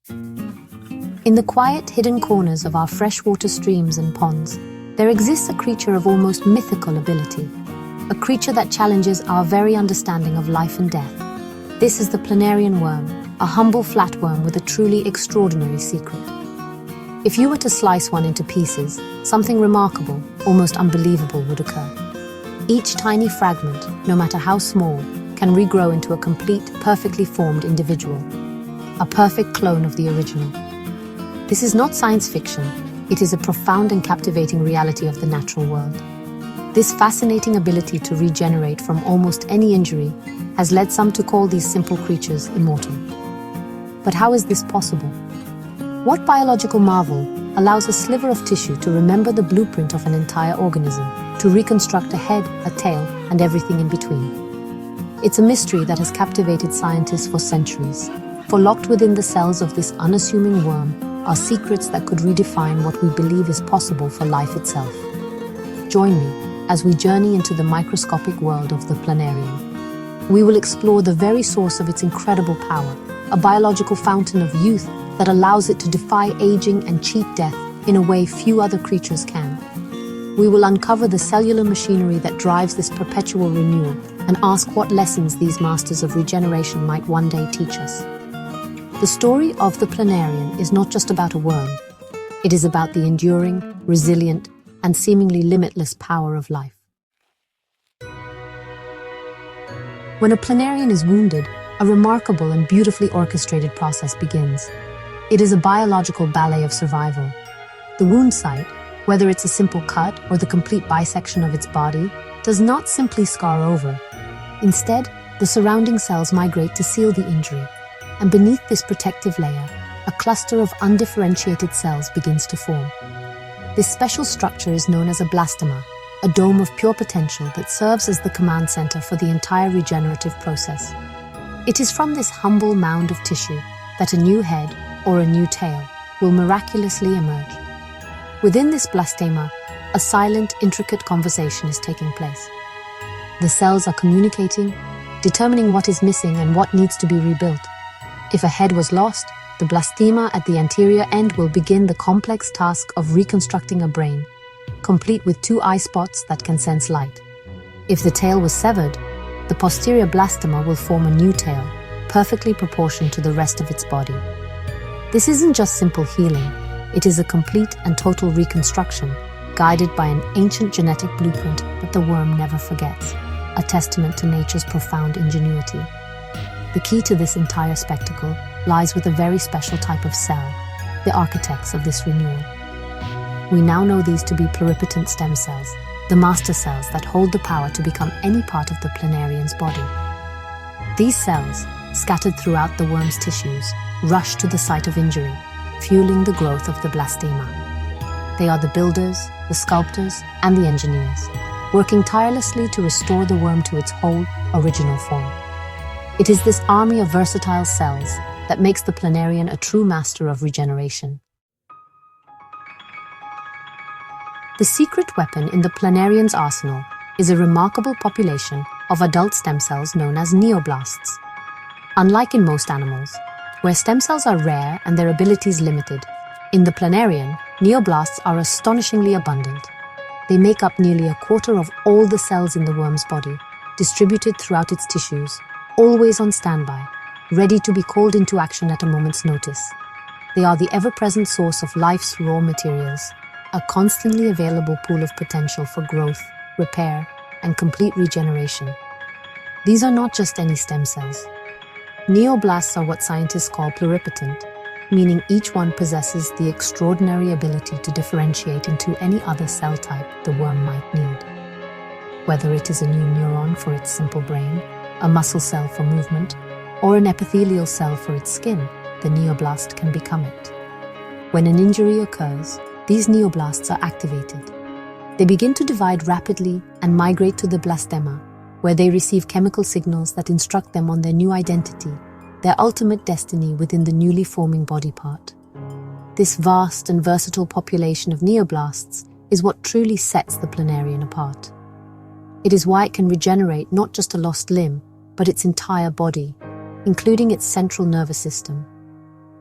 In the quiet, hidden corners of our freshwater streams and ponds, there exists a creature of almost mythical ability, a creature that challenges our very understanding of life and death. This is the planarian worm, a humble flatworm with a truly extraordinary secret. If you were to slice one into pieces, something remarkable, almost unbelievable would occur. Each tiny fragment, no matter how small, can regrow into a complete, perfectly formed individual, a perfect clone of the original. This is not science fiction, it is a profound and captivating reality of the natural world. This fascinating ability to regenerate from almost any injury has led some to call these simple creatures immortal. But how is this possible? What biological marvel allows a sliver of tissue to remember the blueprint of an entire organism, to reconstruct a head, a tail, and everything in between? It's a mystery that has captivated scientists for centuries, for locked within the cells of this unassuming worm are secrets that could redefine what we believe is possible for life itself. Join me as we journey into the microscopic world of the planarian. We will explore the very source of its incredible power, a biological fountain of youth that allows it to defy aging and cheat death in a way few other creatures can. We will uncover the cellular machinery that drives this perpetual renewal and ask what lessons these masters of regeneration might one day teach us. The story of the planarian is not just about a worm. It is about the enduring, resilient, and seemingly limitless power of life. When a planarian is wounded, a remarkable and beautifully orchestrated process begins. It is a biological ballet of survival. The wound site, whether it's a simple cut or the complete bisection of its body, does not simply scar over. Instead, the surrounding cells migrate to seal the injury. And beneath this protective layer, a cluster of undifferentiated cells begins to form. This special structure is known as a blastema, a dome of pure potential that serves as the command center for the entire regenerative process. It is from this humble mound of tissue that a new head or a new tail will miraculously emerge. Within this blastema, a silent, intricate conversation is taking place. The cells are communicating, determining what is missing and what needs to be rebuilt. If a head was lost, the blastema at the anterior end will begin the complex task of reconstructing a brain, complete with 2 eye spots that can sense light. If the tail was severed, the posterior blastema will form a new tail, perfectly proportioned to the rest of its body. This isn't just simple healing, it is a complete and total reconstruction, guided by an ancient genetic blueprint that the worm never forgets, a testament to nature's profound ingenuity. The key to this entire spectacle lies with a very special type of cell, the architects of this renewal. We now know these to be pluripotent stem cells, the master cells that hold the power to become any part of the planarian's body. These cells, scattered throughout the worm's tissues, rush to the site of injury, fueling the growth of the blastema. They are the builders, the sculptors, and the engineers, working tirelessly to restore the worm to its whole, original form. It is this army of versatile cells that makes the planarian a true master of regeneration. The secret weapon in the planarian's arsenal is a remarkable population of adult stem cells known as neoblasts. Unlike in most animals, where stem cells are rare and their abilities limited, in the planarian, neoblasts are astonishingly abundant. They make up nearly 1/4 of all the cells in the worm's body, distributed throughout its tissues, always on standby, ready to be called into action at a moment's notice. They are the ever-present source of life's raw materials, a constantly available pool of potential for growth, repair, and complete regeneration. These are not just any stem cells. Neoblasts are what scientists call pluripotent, meaning each one possesses the extraordinary ability to differentiate into any other cell type the worm might need. Whether it is a new neuron for its simple brain, a muscle cell for movement, or an epithelial cell for its skin, the neoblast can become it. When an injury occurs, these neoblasts are activated. They begin to divide rapidly and migrate to the blastema, where they receive chemical signals that instruct them on their new identity, their ultimate destiny within the newly forming body part. This vast and versatile population of neoblasts is what truly sets the planarian apart. It is why it can regenerate not just a lost limb, but its entire body, including its central nervous system.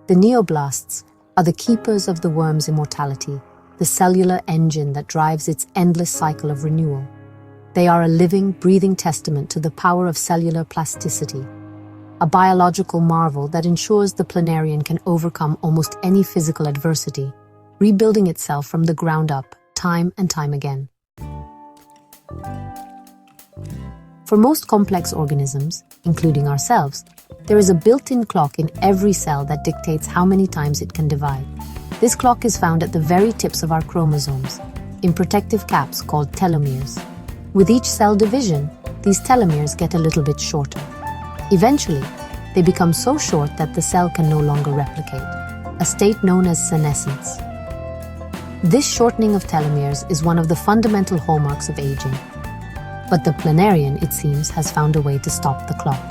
The neoblasts are the keepers of the worm's immortality, the cellular engine that drives its endless cycle of renewal. They are a living, breathing testament to the power of cellular plasticity, a biological marvel that ensures the planarian can overcome almost any physical adversity, rebuilding itself from the ground up, time and time again. For most complex organisms, including ourselves, there is a built-in clock in every cell that dictates how many times it can divide. This clock is found at the very tips of our chromosomes, in protective caps called telomeres. With each cell division, these telomeres get a little bit shorter. Eventually, they become so short that the cell can no longer replicate, a state known as senescence. This shortening of telomeres is one of the fundamental hallmarks of aging. But the planarian, it seems, has found a way to stop the clock.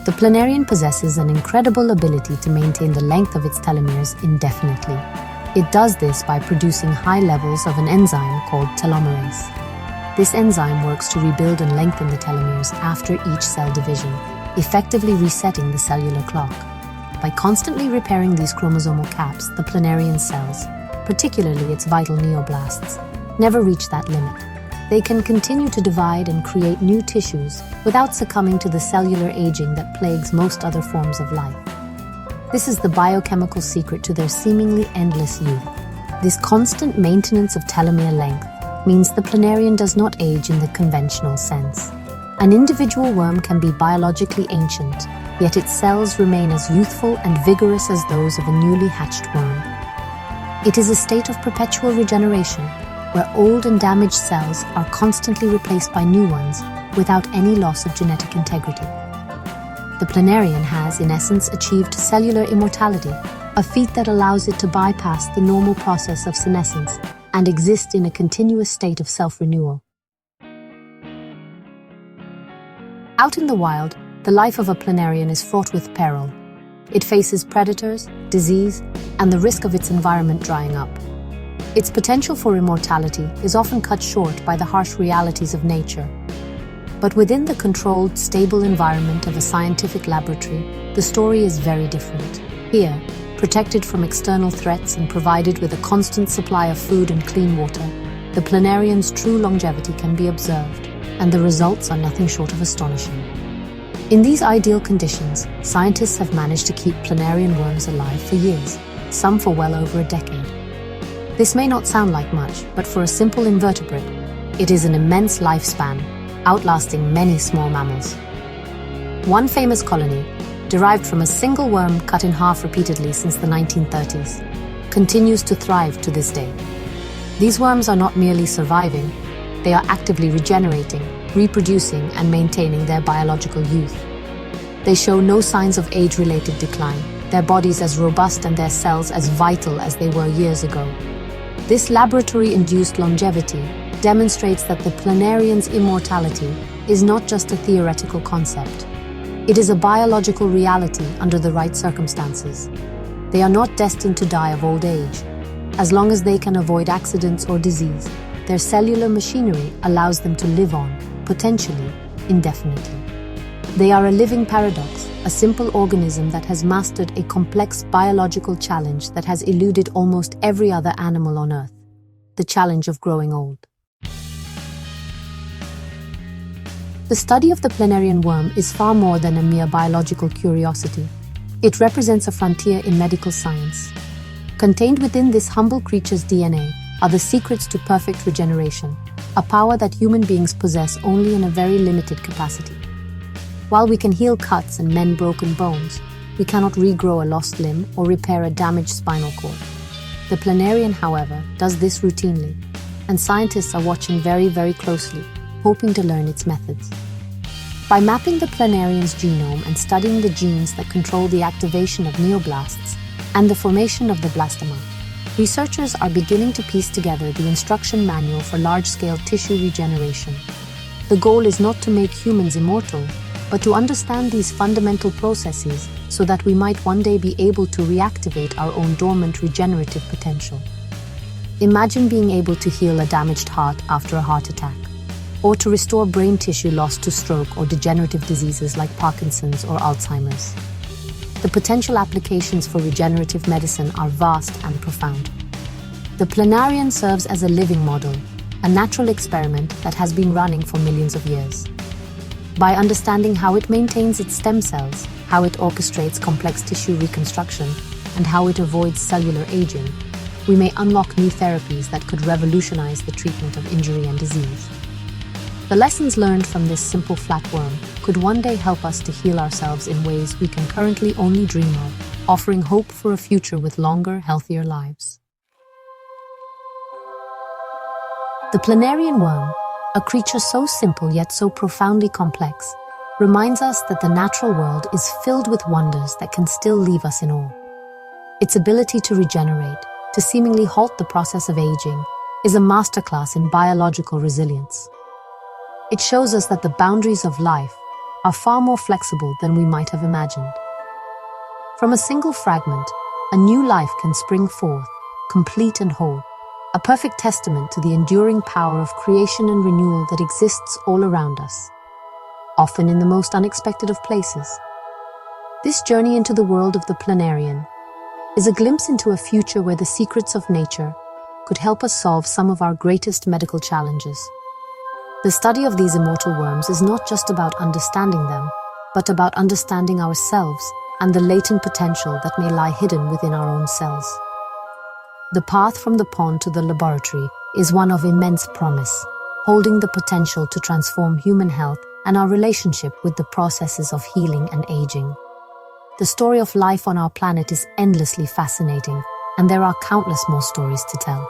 The planarian possesses an incredible ability to maintain the length of its telomeres indefinitely. It does this by producing high levels of an enzyme called telomerase. This enzyme works to rebuild and lengthen the telomeres after each cell division, effectively resetting the cellular clock. By constantly repairing these chromosomal caps, the planarian cells, particularly its vital neoblasts, never reach that limit. They can continue to divide and create new tissues without succumbing to the cellular aging that plagues most other forms of life. This is the biochemical secret to their seemingly endless youth. This constant maintenance of telomere length means the planarian does not age in the conventional sense. An individual worm can be biologically ancient, yet its cells remain as youthful and vigorous as those of a newly hatched worm. It is a state of perpetual regeneration, where old and damaged cells are constantly replaced by new ones without any loss of genetic integrity. The planarian has, in essence, achieved cellular immortality, a feat that allows it to bypass the normal process of senescence and exist in a continuous state of self-renewal. Out in the wild, the life of a planarian is fraught with peril. It faces predators, disease, and the risk of its environment drying up. Its potential for immortality is often cut short by the harsh realities of nature. But within the controlled, stable environment of a scientific laboratory, the story is very different. Here, protected from external threats and provided with a constant supply of food and clean water, the planarian's true longevity can be observed, and the results are nothing short of astonishing. In these ideal conditions, scientists have managed to keep planarian worms alive for years, some for well over a decade. This may not sound like much, but for a simple invertebrate, it is an immense lifespan, outlasting many small mammals. One famous colony, derived from a single worm cut in half repeatedly since the 1930s, continues to thrive to this day. These worms are not merely surviving, they are actively regenerating, reproducing, and maintaining their biological youth. They show no signs of age-related decline, their bodies as robust and their cells as vital as they were years ago. This laboratory-induced longevity demonstrates that the planarian's immortality is not just a theoretical concept. It is a biological reality under the right circumstances. They are not destined to die of old age. As long as they can avoid accidents or disease, their cellular machinery allows them to live on, potentially, indefinitely. They are a living paradox, a simple organism that has mastered a complex biological challenge that has eluded almost every other animal on Earth: the challenge of growing old. The study of the planarian worm is far more than a mere biological curiosity. It represents a frontier in medical science. Contained within this humble creature's DNA are the secrets to perfect regeneration, a power that human beings possess only in a very limited capacity. While we can heal cuts and mend broken bones, we cannot regrow a lost limb or repair a damaged spinal cord. The planarian, however, does this routinely, and scientists are watching very, very closely, hoping to learn its methods. By mapping the planarian's genome and studying the genes that control the activation of neoblasts and the formation of the blastoma, researchers are beginning to piece together the instruction manual for large-scale tissue regeneration. The goal is not to make humans immortal, but to understand these fundamental processes so that we might one day be able to reactivate our own dormant regenerative potential. Imagine being able to heal a damaged heart after a heart attack, or to restore brain tissue lost to stroke or degenerative diseases like Parkinson's or Alzheimer's. the potential applications for regenerative medicine are vast and profound. The planarian serves as a living model, a natural experiment that has been running for millions of years. By understanding how it maintains its stem cells, how it orchestrates complex tissue reconstruction, and how it avoids cellular aging, we may unlock new therapies that could revolutionize the treatment of injury and disease. The lessons learned from this simple flatworm could one day help us to heal ourselves in ways we can currently only dream of, offering hope for a future with longer, healthier lives. The planarian worm, a creature so simple yet so profoundly complex, reminds us that the natural world is filled with wonders that can still leave us in awe. Its ability to regenerate, to seemingly halt the process of aging, is a masterclass in biological resilience. It shows us that the boundaries of life are far more flexible than we might have imagined. From a single fragment, a new life can spring forth, complete and whole, a perfect testament to the enduring power of creation and renewal that exists all around us, often in the most unexpected of places. This journey into the world of the planarian is a glimpse into a future where the secrets of nature could help us solve some of our greatest medical challenges. The study of these immortal worms is not just about understanding them, but about understanding ourselves and the latent potential that may lie hidden within our own cells. The path from the pond to the laboratory is one of immense promise, holding the potential to transform human health and our relationship with the processes of healing and aging. The story of life on our planet is endlessly fascinating, and there are countless more stories to tell.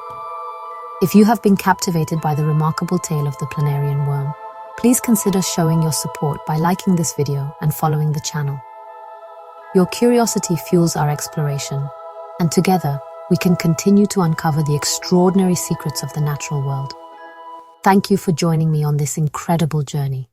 If you have been captivated by the remarkable tale of the planarian worm, please consider showing your support by liking this video and following the channel. Your curiosity fuels our exploration, and together we can continue to uncover the extraordinary secrets of the natural world. Thank you for joining me on this incredible journey.